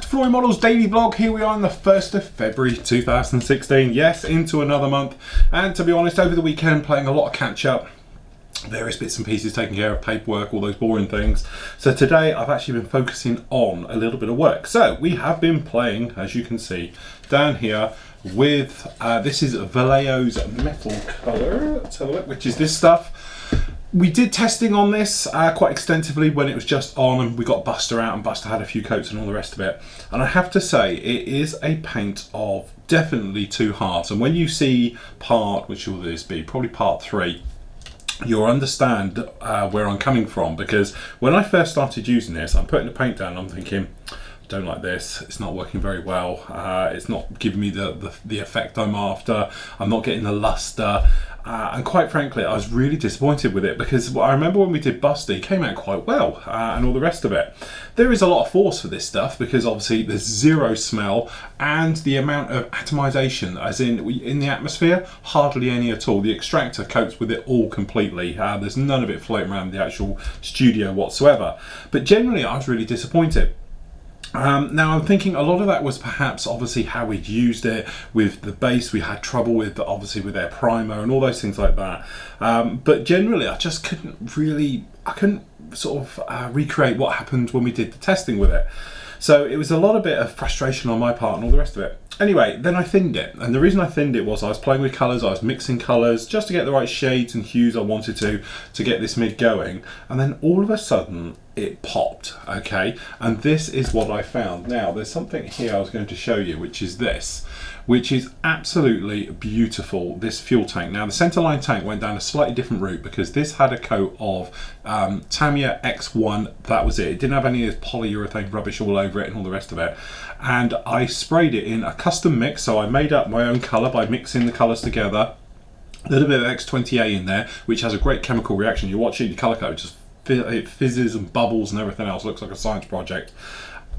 to Flory Models Daily Vlog. Here we are on the 1st of February 2016. Yes, into another month. And to be honest, over the weekend playing a lot of catch up. Various bits and pieces, taking care of paperwork, all those boring things. So today I've actually been focusing on a little bit of work. So we have been playing, as you can see, down here with, this is Vallejo's metal colour, let's have a look, which is this stuff. We did testing on this quite extensively when it was just on, and we got Buster out and Buster had a few coats and all the rest of it. And I have to say, it is a paint of definitely two halves. And when you see part, which will this be, probably part 3, you'll understand where I'm coming from, because when I first started using this, I'm putting the paint down and I'm thinking, don't like this, it's not working very well, it's not giving me the effect I'm after, I'm not getting the luster, and quite frankly I was really disappointed with it, because I remember when we did Buster, it came out quite well, and all the rest of it. There is a lot of force for this stuff, because obviously there's zero smell, and the amount of atomization, as in the atmosphere, hardly any at all. The extractor coats with it all completely. There's none of it floating around the actual studio whatsoever. But generally I was really disappointed. Now I'm thinking a lot of that was perhaps obviously how we'd used it with the base. We had trouble with obviously with their primer and all those things like that, but generally I just couldn't sort of recreate what happened when we did the testing with it. So it was a lot of bit of frustration on my part and all the rest of it. Anyway, then I thinned it, and the reason I thinned it was I was playing with colours, I was mixing colours just to get the right shades and hues I wanted to get this mid going, and then all of a sudden it popped, okay? And this is what I found. Now there's something here I was going to show you, which is this, which is absolutely beautiful, this fuel tank. Now the centerline tank went down a slightly different route, because this had a coat of Tamiya X1, that was it. It didn't have any of this polyurethane rubbish all over it and all the rest of it. And I sprayed it in a custom mix, so I made up my own colour by mixing the colours together. A little bit of X20A in there, which has a great chemical reaction. You watch it in the colour code, it fizzes and bubbles and everything else, looks like a science project.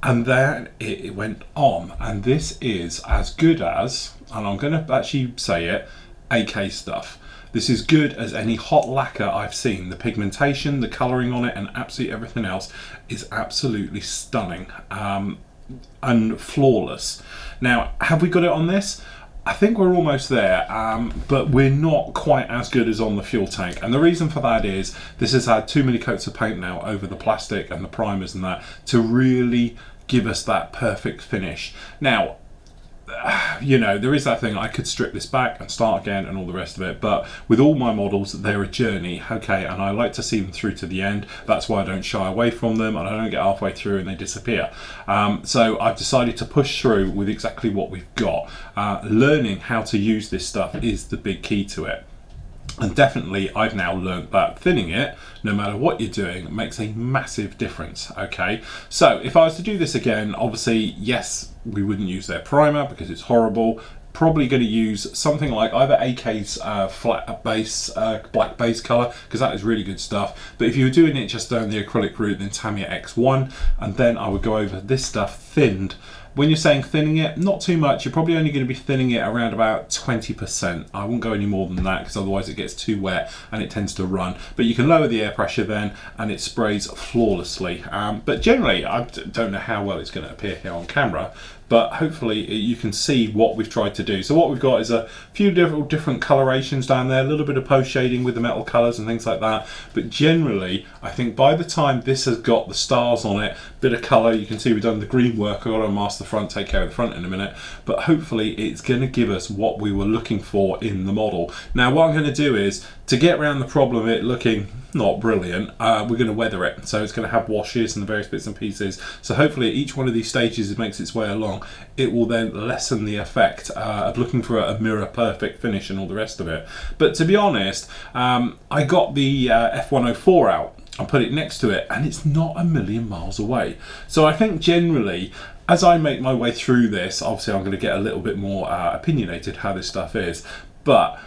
And then it went on, and this is as good as, and I'm going to actually say it, AK stuff. This is good as any hot lacquer I've seen. The pigmentation, the colouring on it, and absolutely everything else is absolutely stunning and flawless. Now, have we got it on this? I think we're almost there, but we're not quite as good as on the fuel tank. And the reason for that is this has had too many coats of paint now over the plastic and the primers and that to really give us that perfect finish. Now, you know, there is that thing, I could strip this back and start again and all the rest of it, but with all my models, they're a journey, okay, and I like to see them through to the end. That's why I don't shy away from them, and I don't get halfway through and they disappear. So I've decided to push through with exactly what we've got. Learning how to use this stuff is the big key to it. And definitely I've now learned that thinning it, no matter what you're doing, makes a massive difference, okay? So if I was to do this again, obviously, yes, we wouldn't use their primer because it's horrible. Probably going to use something like either AK's flat base, black base colour, because that is really good stuff. But if you were doing it just down the acrylic route, then Tamiya X1, and then I would go over this stuff thinned. When you're saying thinning it, not too much. You're probably only going to be thinning it around about 20%. I won't go any more than that, because otherwise it gets too wet and it tends to run. But you can lower the air pressure then, and it sprays flawlessly. But generally, I don't know how well it's going to appear here on camera, but hopefully you can see what we've tried to do. So what we've got is a few different colorations down there, a little bit of post shading with the metal colors and things like that. But generally, I think by the time this has got the stars on it, bit of color, you can see we've done the green work. I've got to mask the front, take care of the front in a minute, but hopefully it's going to give us what we were looking for in the model. Now what I'm going to do is, to get around the problem of it looking not brilliant, we're going to weather it. So it's going to have washes and the various bits and pieces. So hopefully at each one of these stages it makes its way along, it will then lessen the effect of looking for a mirror perfect finish and all the rest of it. But to be honest, I got the F104 out and put it next to it, and it's not a million miles away. So I think generally, as I make my way through this, obviously I'm going to get a little bit more opinionated how this stuff is, but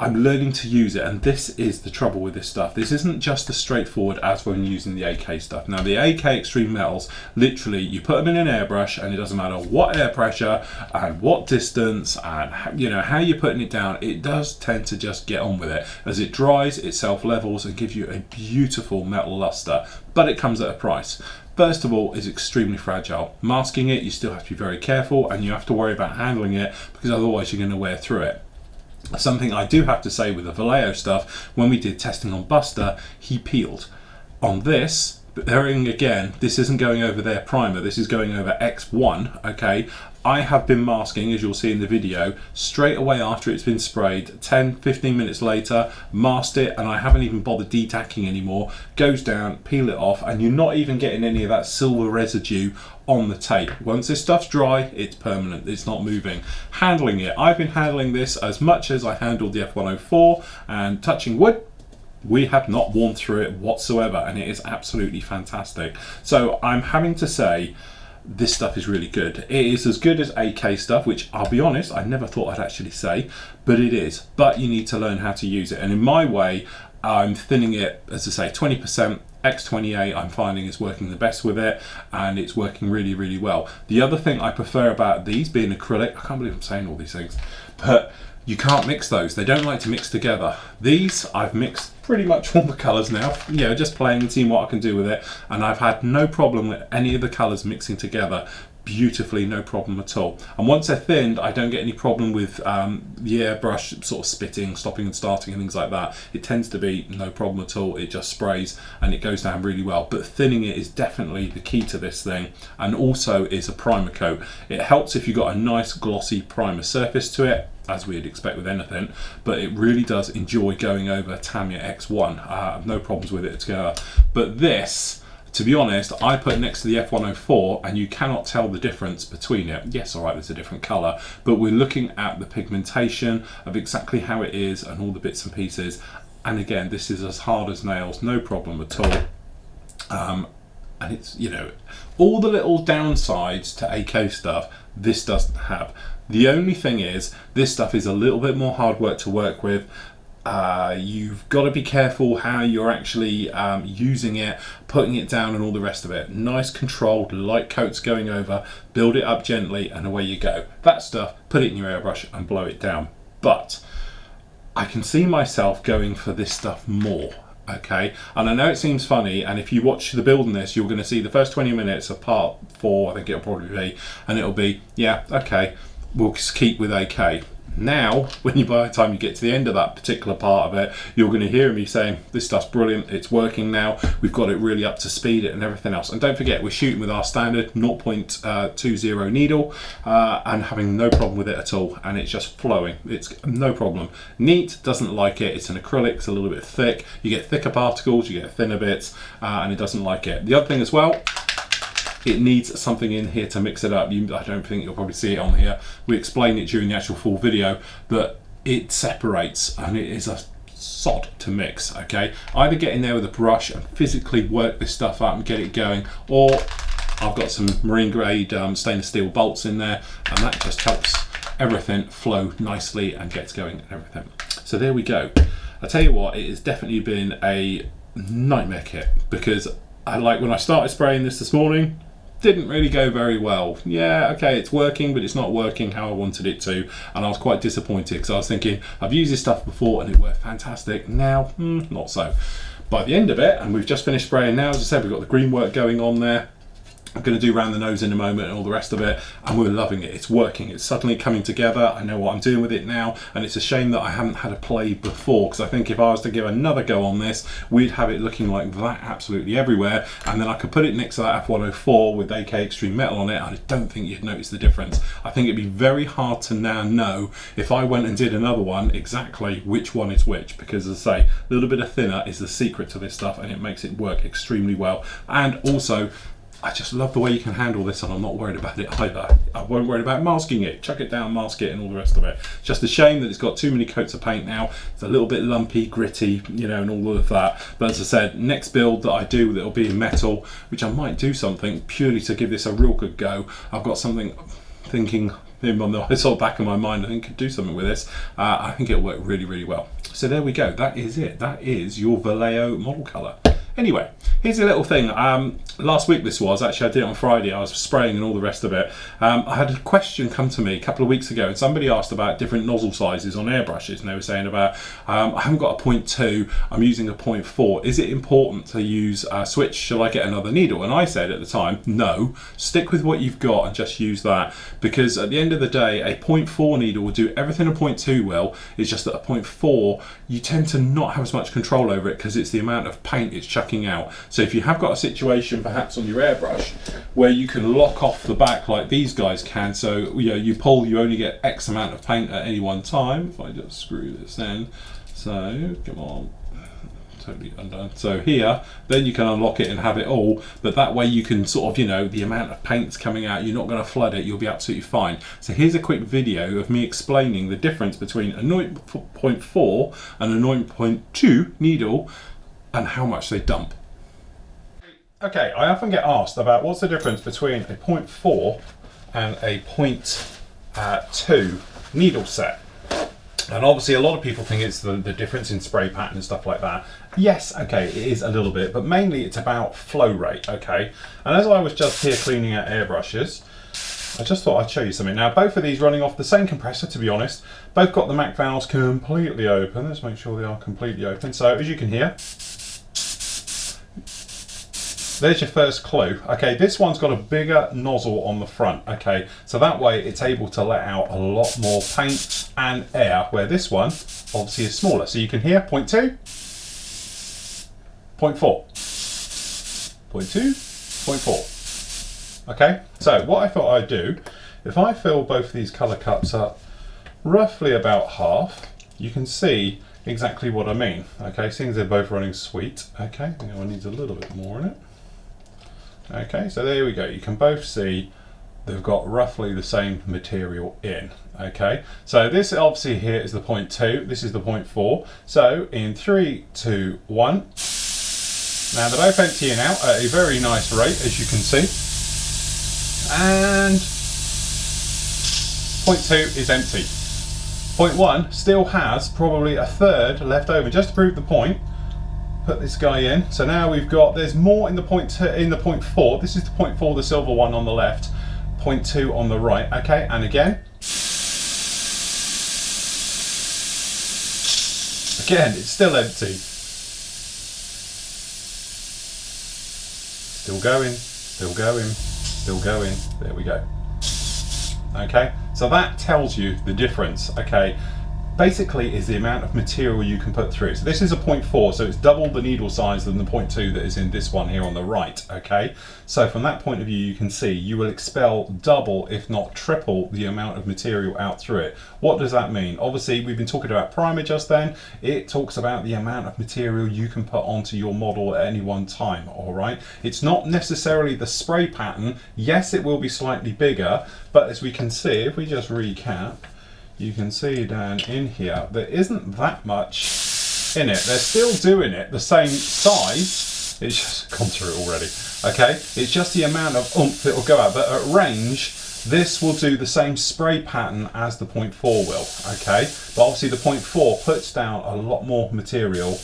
I'm learning to use it, and this is the trouble with this stuff. This isn't just as straightforward as when using the AK stuff. Now the AK Extreme Metals, literally you put them in an airbrush and it doesn't matter what air pressure and what distance and you know how you're putting it down, it does tend to just get on with it. As it dries, it self levels and gives you a beautiful metal luster, but it comes at a price. first of all, is extremely fragile. Masking it, you still have to be very careful, and you have to worry about handling it, because otherwise you're going to wear through it. Something I do have to say with the Vallejo stuff, when we did testing on Buster, he peeled. On this, but there again, this isn't going over their primer, this is going over X1, okay? I have been masking, as you'll see in the video, straight away after it's been sprayed. 10-15 minutes later, masked it, and I haven't even bothered detacking anymore. Goes down, peel it off, and you're not even getting any of that silver residue on the tape. Once this stuff's dry, it's permanent, it's not moving. Handling it, I've been handling this as much as I handled the F104, and touching wood, we have not worn through it whatsoever, and it is absolutely fantastic. So I'm having to say, this stuff is really good. It is as good as AK stuff, which I'll be honest, I never thought I'd actually say, but it is. But you need to learn how to use it. And in my way, I'm thinning it, as I say, 20%. X28 I'm finding is working the best with it, and it's working really, really well. The other thing I prefer about these being acrylic, I can't believe I'm saying all these things, but you can't mix those. They don't like to mix together. These, I've mixed pretty much all the colours now, just playing and seeing what I can do with it, and I've had no problem with any of the colours mixing together beautifully, no problem at all. And once they're thinned, I don't get any problem with the airbrush sort of spitting, stopping and starting and things like that. It tends to be no problem at all. It just sprays and it goes down really well. But thinning it is definitely the key to this thing, and also is a primer coat. It helps if you've got a nice glossy primer surface to it, as we'd expect with anything, but it really does enjoy going over Tamiya X1. No problems with it together. But this, to be honest, I put next to the F104, and you cannot tell the difference between it. Yes, all right, there's a different color, but we're looking at the pigmentation of exactly how it is and all the bits and pieces. And again, this is as hard as nails, no problem at all. And it's, all the little downsides to AK stuff, this doesn't have. The only thing is, this stuff is a little bit more hard work to work with. You've got to be careful how you're actually using it, putting it down and all the rest of it. Nice controlled light coats going over, build it up gently, and away you go. That stuff, put it in your airbrush and blow it down. But I can see myself going for this stuff more. Okay, and I know it seems funny, and if you watch the build in this, you're going to see the first 20 minutes of part 4, I think it'll probably be, and it'll be, yeah, okay, we'll just keep with AK. Now, by the time you get to the end of that particular part of it, you're going to hear me saying, this stuff's brilliant, it's working now, we've got it really up to speed and everything else. And don't forget, we're shooting with our standard 0.20 needle and having no problem with it at all, and it's just flowing, it's no problem. Neat doesn't like it, it's an acrylic, it's a little bit thick, you get thicker particles, you get thinner bits, and it doesn't like it. The other thing as well, it needs something in here to mix it up. I don't think you'll probably see it on here. We explain it during the actual full video, but it separates and it is a sod to mix, okay? Either get in there with a brush and physically work this stuff up and get it going, or I've got some marine grade stainless steel bolts in there, and that just helps everything flow nicely and gets going and everything. So there we go. I tell you what, it has definitely been a nightmare kit, because when I started spraying this morning, didn't really go very well. Yeah, okay, it's working, but it's not working how I wanted it to, and I was quite disappointed, because I was thinking, I've used this stuff before and it worked fantastic. Now, not so. By the end of it, and we've just finished spraying now, as I said, we've got the green work going on there. I'm going to do round the nose in a moment and all the rest of it, and we're loving it. It's working, it's suddenly coming together. I know what I'm doing with it now, and it's a shame that I haven't had a play before, because I think if I was to give another go on this, we'd have it looking like that absolutely everywhere, and then I could put it next to that F104 with AK Extreme Metal on it, and I don't think you'd notice the difference. I think it'd be very hard to now know, if I went and did another one, exactly which one is which, because as I say, a little bit of thinner is the secret to this stuff, and it makes it work extremely well. And also, I just love the way you can handle this, and I'm not worried about it either. I won't worry about masking it, chuck it down, mask it and all the rest of it. It's just a shame that it's got too many coats of paint now. It's a little bit lumpy, gritty, and all of that. But as I said, next build that I do, that'll be in metal, which I might do something purely to give this a real good go. I've got something thinking on the sort of back of my mind, I think could do something with this. I think it'll work really, really well. So there we go, that is it. That is your Vallejo model colour. Anyway, here's a little thing. Last week this was, actually I did it on Friday, I was spraying and all the rest of it. I had a question come to me a couple of weeks ago, and somebody asked about different nozzle sizes on airbrushes, and they were saying about, I haven't got a 0.2, I'm using a 0.4. Is it important to use a switch? Shall I get another needle? And I said at the time, no, stick with what you've got and just use that, because at the end of the day, a 0.4 needle will do everything a 0.2 will. It's just that a 0.4, you tend to not have as much control over it because it's the amount of paint it's chucking out. So if you have got a situation perhaps on your airbrush where you can lock off the back like these guys can, so you pull, you only get X amount of paint at any one time. If I just screw this in, so come on, totally undone. So here, then you can unlock it and have it all, but that way you can sort of, the amount of paint's coming out, you're not going to flood it, you'll be absolutely fine. So here's a quick video of me explaining the difference between a 0.4 and a 0.2 needle and how much they dump. Okay, I often get asked about what's the difference between a 0.4 and a 0.2 needle set. And obviously a lot of people think it's the difference in spray pattern and stuff like that. Yes, okay, it is a little bit, but mainly it's about flow rate, okay? And as I was just here cleaning out airbrushes, I just thought I'd show you something. Now, both of these running off the same compressor, to be honest. Both got the MAC valves completely open. Let's make sure they are completely open. So as you can hear, there's your first clue. Okay, this one's got a bigger nozzle on the front. Okay, so that way it's able to let out a lot more paint and air, where this one obviously is smaller. So you can hear 0.2, 0.4, 0.2, 0.4. Okay, so what I thought I'd do, if I fill both of these colour cups up roughly about half, you can see exactly what I mean. Okay, seeing as they're both running sweet. Okay, I think I need a little bit more in it. Okay, so there we go. You can both see they've got roughly the same material in. Okay, so this obviously here is the 0.2, this is the 0.4. So in 3, 2, 1. Now they're both emptying out at a very nice rate, as you can see. And 0.2 is empty. 0.1 still has probably a third left over, just to prove the point. Put this guy in. So now we've got, there's more in the 0.4. This is the 0.4, the silver one on the left, 0.2 on the right. Okay, and again, it's still empty. Still going, still going, still going. There we go. Okay, so that tells you the difference. Okay, basically is the amount of material you can put through. So this is a 0.4, so it's double the needle size than the 0.2 that is in this one here on the right. Okay, so from that point of view, you can see you will expel double, if not triple, the amount of material out through it. What does that mean? Obviously, we've been talking about primer just then. It talks about the amount of material you can put onto your model at any one time. All right, it's not necessarily the spray pattern. Yes, it will be slightly bigger, but as we can see, if we just recap, you can see down in here, there isn't that much in it. They're still doing it the same size. It's just gone through it already. Okay, it's just the amount of oomph that will go out. But at range, this will do the same spray pattern as the 0.4 will. Okay, but obviously the 0.4 puts down a lot more material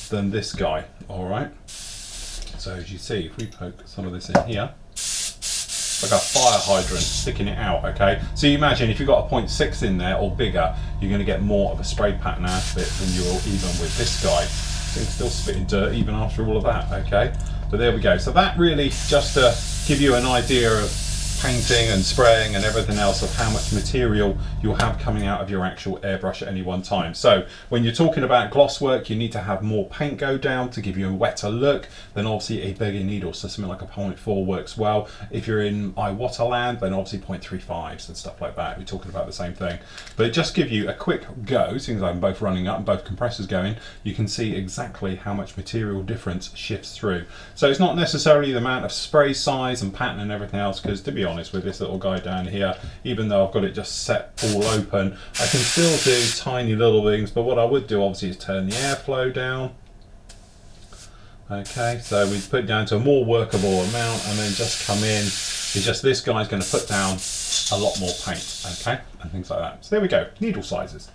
than this guy. All right. So as you see, if we poke some of this in here, like a fire hydrant sticking it out. Okay, so you imagine if you've got a 0.6 in there or bigger, you're going to get more of a spray pattern out of it than you will even with this guy. So it's still spitting dirt even after all of that. Okay, but there we go. So that really just to give you an idea of painting and spraying and everything else of how much material you'll have coming out of your actual airbrush at any one time. So when you're talking about gloss work, you need to have more paint go down to give you a wetter look than obviously a bigger needle. So something like a 0.4 works well. If you're in iWater land, then obviously 0.35s and stuff like that. We're talking about the same thing. But just give you a quick go, since I'm both running up and both compressors going, you can see exactly how much material difference shifts through. So it's not necessarily the amount of spray size and pattern and everything else, because to be honest, with this little guy down here, even though I've got it just set all open, I can still do tiny little things. But what I would do obviously is turn the airflow down. Okay, so we put it down to a more workable amount and then just come in. It's just this guy's going to put down a lot more paint, okay, and things like that. So there we go, needle sizes.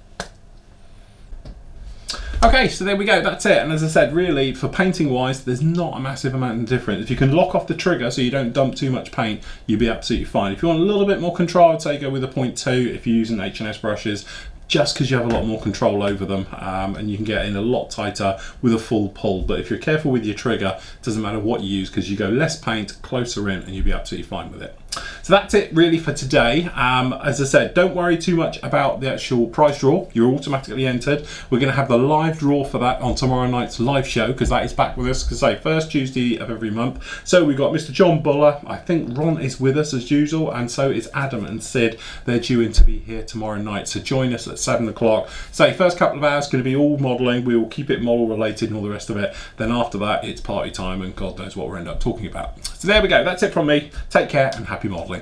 Okay, so there we go, that's it. And as I said, really, for painting wise, there's not a massive amount of difference. If you can lock off the trigger so you don't dump too much paint, you'll be absolutely fine. If you want a little bit more control, I'd say go with a 0.2 if you're using H&S brushes, just because you have a lot more control over them, and you can get in a lot tighter with a full pull. But if you're careful with your trigger, it doesn't matter what you use, because you go less paint, closer in, and you'll be absolutely fine with it. So that's it really for today. As I said, don't worry too much about the actual prize draw. You're automatically entered. We're going to have the live draw for that on tomorrow night's live show, because that is back with us, because say first Tuesday of every month. So we've got Mr. John Buller, I think Ron is with us as usual, and so is Adam and Sid. They're due in to be here tomorrow night, so join us at 7 o'clock. Say first couple of hours going to be all modelling. We will keep it model related and all the rest of it. Then after that it's party time, and God knows what we'll end up talking about. So there we go, that's it from me. Take care and happy modelling.